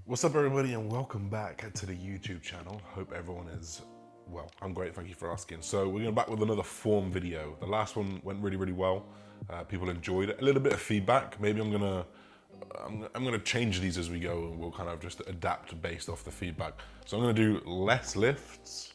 What's up everybody and welcome back to the YouTube channel. Hope everyone is well. I'm great, thank you for asking. So we're going back with another form video. The last one went really well. People enjoyed it. A little bit of feedback. Maybe I'm gonna change these as we go and we'll kind of just adapt based off the feedback. So I'm gonna do less lifts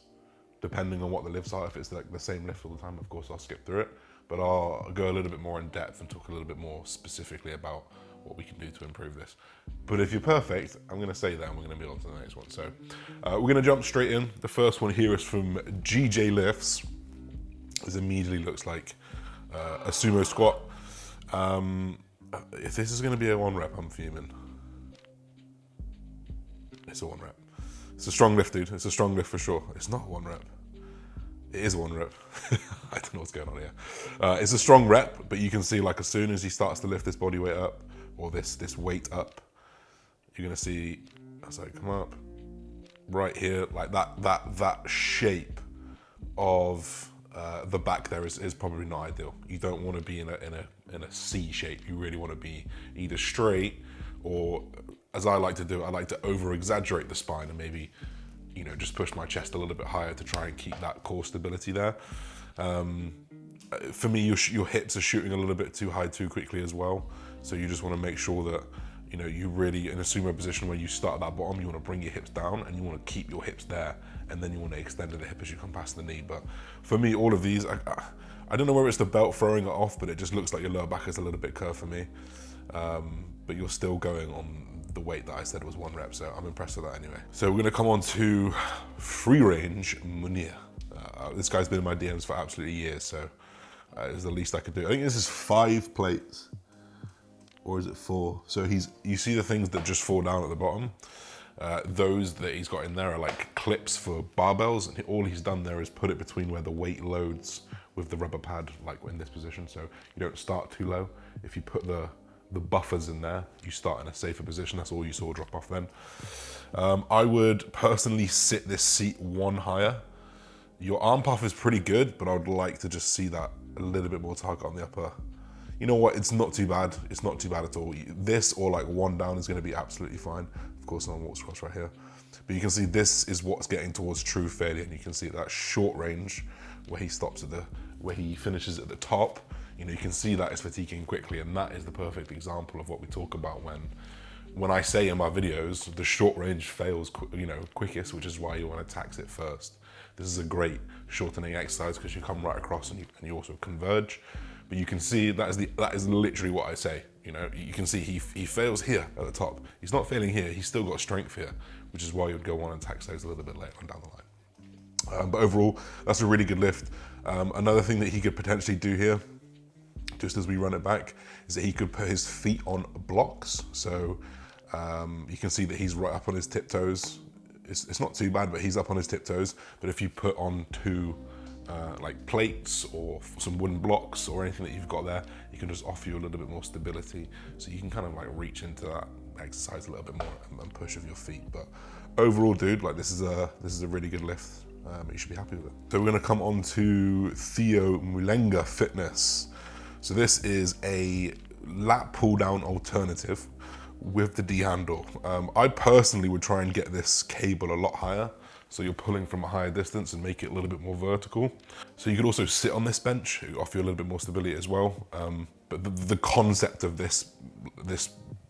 depending on what the lifts are. If it's like the same lift all the time, of course I'll skip through it, but I'll go a little bit more in depth and talk a little bit more specifically about what we can do to improve this. But if you're perfect, I'm gonna say that and we're gonna move on to the next one. So we're gonna jump straight in. The first one here is from GJ Lifts. This immediately looks like a sumo squat. If this is gonna be a 1 rep, I'm fuming. It's a 1 rep. It's a strong lift, dude. It's a strong lift for sure. It's not a 1 rep. It is a 1 rep. I don't know what's going on here. It's a strong rep, but you can see like as soon as he starts to lift this body weight up, or this weight up, you're gonna see, as I come up, right here, like that shape of the back there is probably not ideal. You don't want to be in a C shape. You really want to be either straight or, as I like to do, I like to over exaggerate the spine and maybe, you know, just push my chest a little bit higher to try and keep that core stability there. For me, your hips are shooting a little bit too high too quickly as well. So you just want to make sure that, you know, you really, in a sumo position where you start at that bottom, you want to bring your hips down and you want to keep your hips there, and then you want to extend the hip as you come past the knee. But for me, all of these, I don't know whether it's the belt throwing it off, but it just looks like your lower back is a little bit curved for me. But you're still going on the weight that I said was 1 rep, so I'm impressed with that anyway. So we're gonna come on to free range Munir. This guy's been in my DMs for absolutely years, so it's the least I could do. I think this is 5 plates, or is it 4? So you see the things that just fall down at the bottom. Those that he's got in there are like clips for barbells, and all he's done there is put it between where the weight loads with the rubber pad, like in this position, so you don't start too low. If you put the buffers in there, you start in a safer position. That's all you saw drop off then. I would personally sit this seat 1 higher. Your arm puff is pretty good, but I would like to just see that a little bit more target on the upper. You know what, it's not too bad. It's not too bad at all. This or like 1 down is gonna be absolutely fine. Of course, someone walks across right here. But you can see this is what's getting towards true failure, and you can see that short range where he stops at where he finishes at the top. You know, you can see that is fatiguing quickly, and that is the perfect example of what we talk about when I say in my videos, the short range fails, you know, quickest, which is why you want to tax it first. This is a great shortening exercise because you come right across and you also converge. But you can see that is literally what I say. You know, you can see he fails here at the top. He's not failing here. He's still got strength here, which is why you'd go on and tax those a little bit later on down the line. But overall, that's a really good lift. Another thing that he could potentially do here, just as we run it back, is that he could put his feet on blocks. So you can see that he's right up on his tiptoes. It's not too bad, but he's up on his tiptoes. But if you put on 2 like plates or some wooden blocks or anything that you've got there, you can just offer you a little bit more stability. So you can kind of like reach into that exercise a little bit more and push with your feet. But overall, dude, like this is a really good lift. You should be happy with it. So we're gonna come on to Theo Mulenga Fitness. So this is a lat pull down alternative with the D handle. I personally would try and get this cable a lot higher, so you're pulling from a higher distance and make it a little bit more vertical. So you could also sit on this bench, it offer you a little bit more stability as well. But the concept of this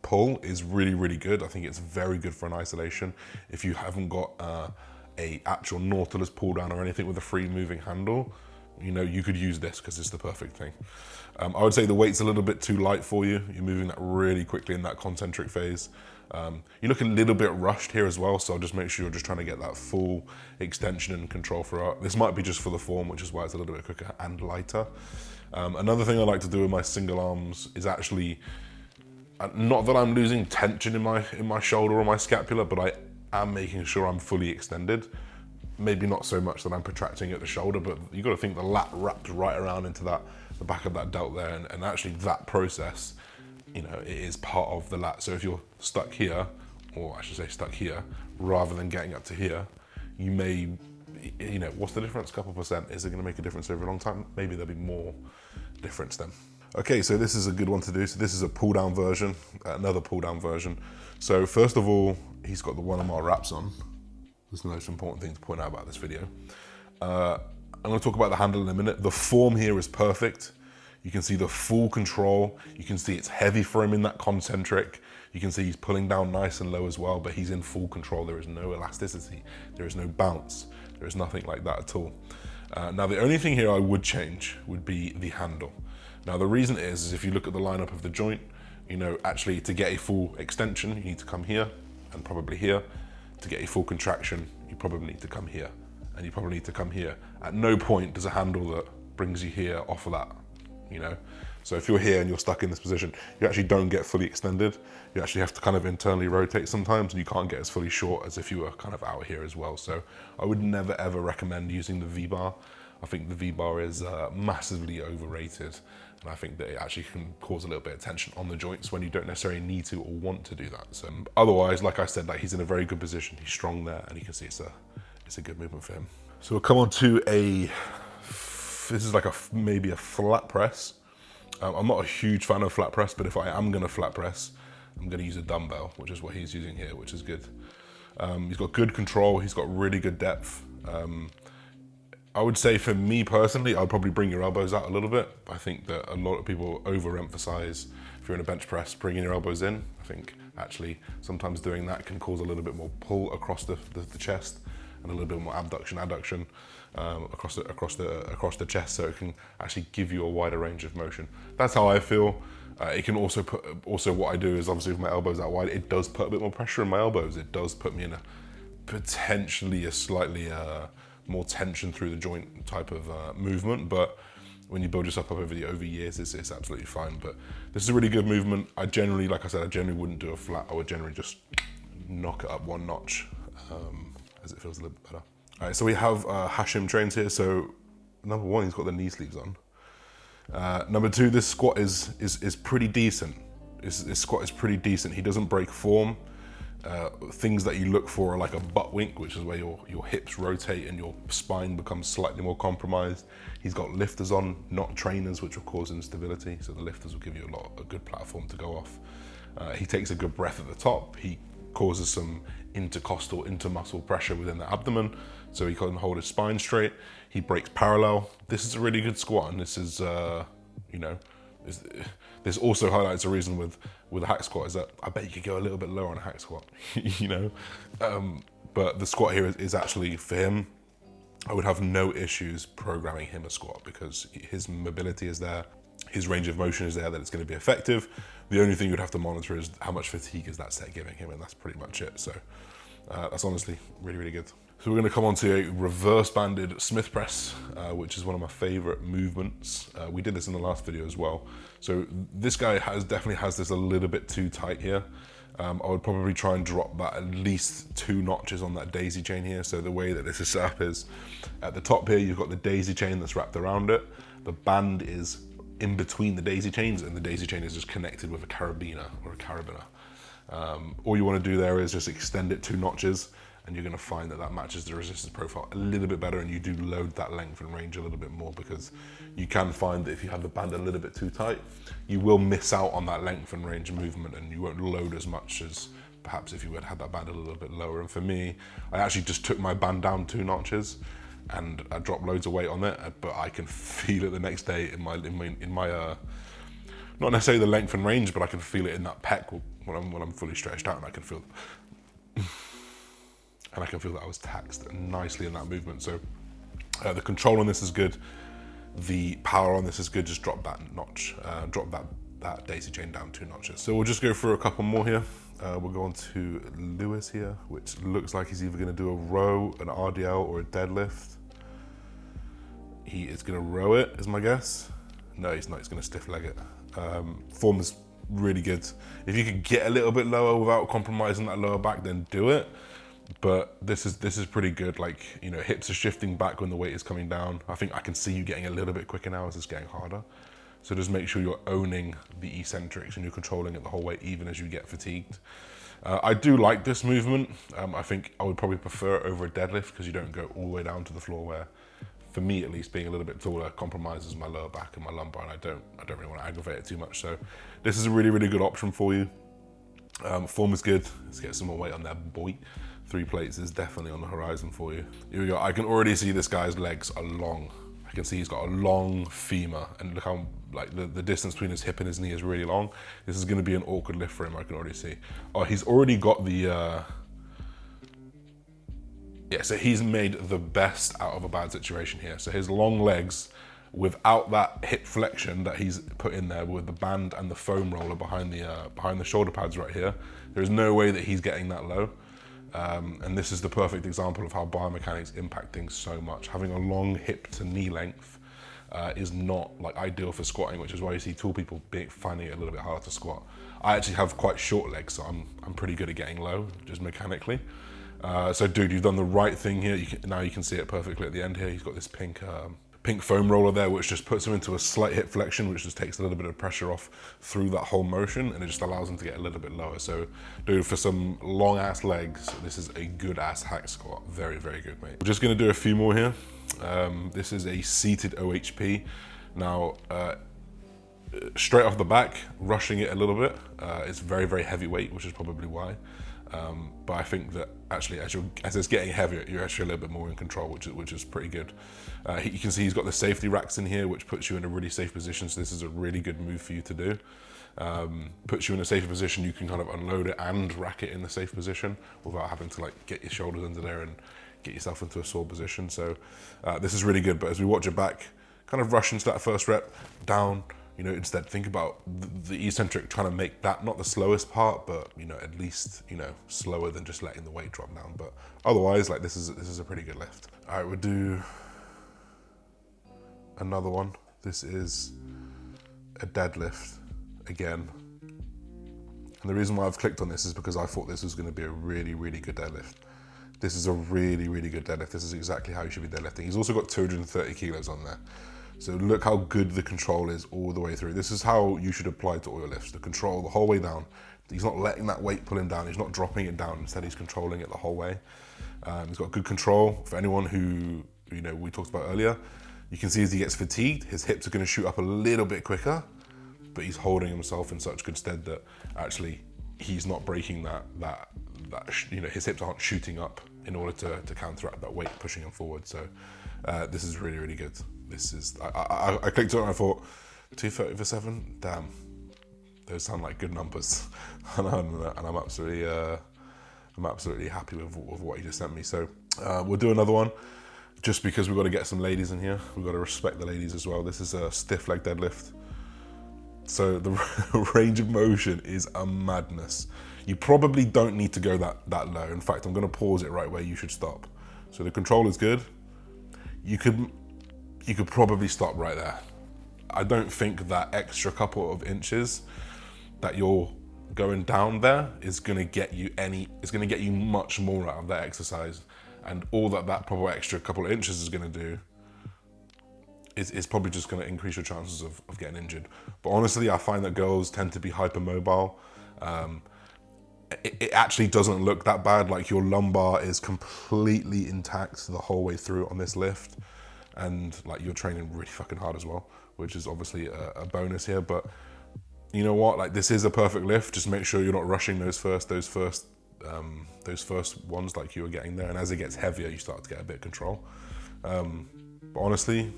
pull is really good. I think it's very good for an isolation. If you haven't got a actual Nautilus pull down or anything with a free moving handle, you know, you could use this because it's the perfect thing. I would say the weight's a little bit too light for you. You're moving that really quickly in that concentric phase. You look a little bit rushed here as well, so just make sure you're just trying to get that full extension and control throughout. This might be just for the form, which is why it's a little bit quicker and lighter. Another thing I like to do with my single arms is actually, not that I'm losing tension in my shoulder or my scapula, but I am making sure I'm fully extended. Maybe not so much that I'm protracting at the shoulder, but you got to think the lat wraps right around into the back of that delt there, and actually that process, you know, it is part of the lat. So if you're stuck here, or I should say stuck here, rather than getting up to here, you may, you know, what's the difference? A couple percent. Is it going to make a difference over a long time? Maybe there'll be more difference then. Okay, so this is a good one to do. So this is a pull down version, another pull down version. So first of all, he's got the 1MR wraps on. That's the most important thing to point out about this video. I'm gonna talk about the handle in a minute. The form here is perfect. You can see the full control. You can see it's heavy for him in that concentric. You can see he's pulling down nice and low as well, but he's in full control. There is no elasticity. There is no bounce. There is nothing like that at all. Now, the only thing here I would change would be the handle. Now, the reason is if you look at the lineup of the joint, you know, actually to get a full extension, you need to come here and probably here. To get a full contraction, you probably need to come here and you probably need to come here. At no point does a handle that brings you here off of that, you know? So if you're here and you're stuck in this position, you actually don't get fully extended. You actually have to kind of internally rotate sometimes, and you can't get as fully short as if you were kind of out here as well. So I would never ever recommend using the V-bar. I think the V-bar is massively overrated. And I think that it actually can cause a little bit of tension on the joints when you don't necessarily need to or want to do that. So otherwise, like I said, like he's in a very good position. He's strong there, and you can see it's a good movement for him. So we'll come on to this is like maybe a flat press. I'm not a huge fan of flat press, but if I am gonna flat press, I'm gonna use a dumbbell, which is what he's using here, which is good. He's got good control. He's got really good depth. I would say for me personally, I'd probably bring your elbows out a little bit. I think that a lot of people overemphasize, if you're in a bench press, bringing your elbows in. I think actually sometimes doing that can cause a little bit more pull across the chest and a little bit more abduction, adduction across the chest, so it can actually give you a wider range of motion. That's how I feel. It can also what I do is obviously with my elbows out wide, it does put a bit more pressure on my elbows. It does put me in a potentially a slightly more tension through the joint type of movement, but when you build yourself up over years, it's absolutely fine. But this is a really good movement. I generally, like I said, I generally wouldn't do a flat. I would generally just knock it up one notch as it feels a little bit better. All right, so we have Hashim trains here. So number one, he's got the knee sleeves on. Number two, this squat is pretty decent. This squat is pretty decent. He doesn't break form. Things that you look for are like a butt wink, which is where your hips rotate and your spine becomes slightly more compromised. He's got lifters on, not trainers, which will cause instability. So the lifters will give you a good platform to go off. He takes a good breath at the top. He causes some intercostal, intermuscle pressure within the abdomen, so he can hold his spine straight. He breaks parallel. This is a really good squat, and this is, you know, this also highlights a reason with a hack squat is that I bet you could go a little bit lower on a hack squat, you know? But the squat here is actually, for him, I would have no issues programming him a squat because his mobility is there, his range of motion is there, that it's going to be effective. The only thing you'd have to monitor is how much fatigue is that set giving him, and that's pretty much it. So that's honestly really, really good. So we're going to come on to a reverse banded Smith press, which is one of my favorite movements. We did this in the last video as well. So this guy definitely has this a little bit too tight here. I would probably try and drop that at least 2 notches on that daisy chain here. So the way that this is set up is at the top here, you've got the daisy chain that's wrapped around it. The band is in between the daisy chains, and the daisy chain is just connected with a carabiner or a carabiner. All you want to do there is just extend it 2 notches, and you're going to find that matches the resistance profile a little bit better, and you do load that length and range a little bit more, because you can find that if you have the band a little bit too tight, you will miss out on that length and range movement, and you won't load as much as perhaps if you had had that band a little bit lower. And for me, I actually just took my band down 2 notches, and I dropped loads of weight on it, but I can feel it the next day in my not necessarily the length and range, but I can feel it in that pec when I'm fully stretched out, and I can feel that I was taxed nicely in that movement. So the control on this is good. The power on this is good. Just drop that notch, drop that daisy chain down 2 notches. So we'll just go through a couple more here. We'll go on to Lewis here, which looks like he's either going to do a row, an RDL, or a deadlift. He is going to row it, is my guess. No, he's not. He's going to stiff leg it. Form is really good. If you could get a little bit lower without compromising that lower back, then do it. But this is pretty good. Like, you know, hips are shifting back when the weight is coming down. I think I can see you getting a little bit quicker now as it's getting harder. So just make sure you're owning the eccentrics and you're controlling it the whole way, even as you get fatigued. I do like this movement. I think I would probably prefer it over a deadlift because you don't go all the way down to the floor where for me at least, being a little bit taller compromises my lower back and my lumbar, and I don't really want to aggravate it too much. So this is a really, really good option for you. Form is good. Let's get some more weight on that, boy. 3 plates is definitely on the horizon for you. Here we go. I can already see this guy's legs are long. I can see he's got a long femur, and look how like the distance between his hip and his knee is really long. This is going to be an awkward lift for him. I can already see. Oh, he's already got the yeah, so he's made the best out of a bad situation here. So his long legs, without that hip flexion that he's put in there with the band and the foam roller behind the shoulder pads right here, there's no way that he's getting that low. And this is the perfect example of how biomechanics impact things so much. Having a long hip to knee length is not like ideal for squatting, which is why you see tall people finding it a little bit harder to squat. I actually have quite short legs, so I'm pretty good at getting low, just mechanically. So dude, you've done the right thing here. Now you can see it perfectly at the end here. He's got this pink foam roller there, which just puts him into a slight hip flexion, which just takes a little bit of pressure off through that whole motion, and it just allows him to get a little bit lower. So dude, for some long ass legs, this is a good ass hack squat. Very, very good, mate. We're just gonna do a few more here. This is a seated OHP. Now, straight off the back, rushing it a little bit. It's very, very heavy weight, which is probably why. But I think that actually, as it's getting heavier, you're actually a little bit more in control, which is pretty good. You can see he's got the safety racks in here, which puts you in a really safe position. So this is a really good move for you to do. Puts you in a safer position. You can kind of unload it and rack it in the safe position without having to like get your shoulders under there and get yourself into a sore position. So this is really good. But as we watch it back, kind of rush into that first rep, down. You know, instead think about the eccentric, trying to make that not the slowest part, but you know, at least, you know, slower than just letting the weight drop down. But otherwise, like this is a pretty good lift. All right, we'll do another one. This is a deadlift again. And the reason why I've clicked on this is because I thought this was going to be a really, really good deadlift. This is a really, really good deadlift. This is exactly how you should be deadlifting. He's also got 230 kilos on there. So look how good the control is all the way through. This is how you should apply to all your lifts. The control the whole way down. He's not letting that weight pull him down. He's not dropping it down. Instead, he's controlling it the whole way. He's got good control. For anyone who, you know, we talked about earlier, you can see as he gets fatigued, his hips are going to shoot up a little bit quicker, but he's holding himself in such good stead that actually he's not breaking that you know, his hips aren't shooting up in order to counteract that weight pushing him forward. So this is really, really good. This is, I clicked on it and I thought, 230 for 7, damn, those sound like good numbers. and I'm absolutely happy with what he just sent me. So we'll do another one, just because we've got to get some ladies in here. We've got to respect the ladies as well. This is a stiff leg deadlift. So the range of motion is a madness. You probably don't need to go that low. In fact, I'm gonna pause it right where you should stop. So the control is good. You could probably stop right there. I don't think that extra couple of inches that you're going down there is gonna get you much more out of that exercise. And all that probably extra couple of inches is gonna do is probably just gonna increase your chances of getting injured. But honestly, I find that girls tend to be hypermobile. It actually doesn't look that bad. Like your lumbar is completely intact the whole way through on this lift. And like you're training really fucking hard as well, which is obviously a bonus here. But you know what? Like this is a perfect lift. Just make sure you're not rushing those first ones like you were getting there. And as it gets heavier, you start to get a bit of control. But honestly,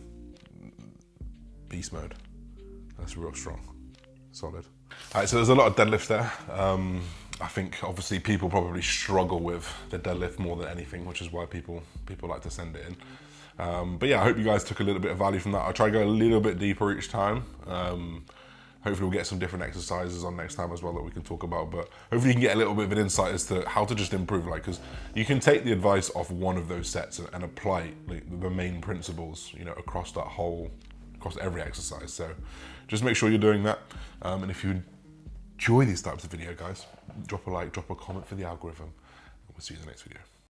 beast mode. That's real strong, solid. All right, so there's a lot of deadlift there. I think obviously people probably struggle with the deadlift more than anything, which is why people like to send it in. But yeah, I hope you guys took a little bit of value from that. I'll try to go a little bit deeper each time. Hopefully we'll get some different exercises on next time as well that we can talk about, but hopefully you can get a little bit of an insight as to how to just improve, like, because you can take the advice off one of those sets and apply like, the main principles, you know, across every exercise. So just make sure you're doing that. And if you enjoy these types of video, guys, drop a like, drop a comment for the algorithm, and we'll see you in the next video.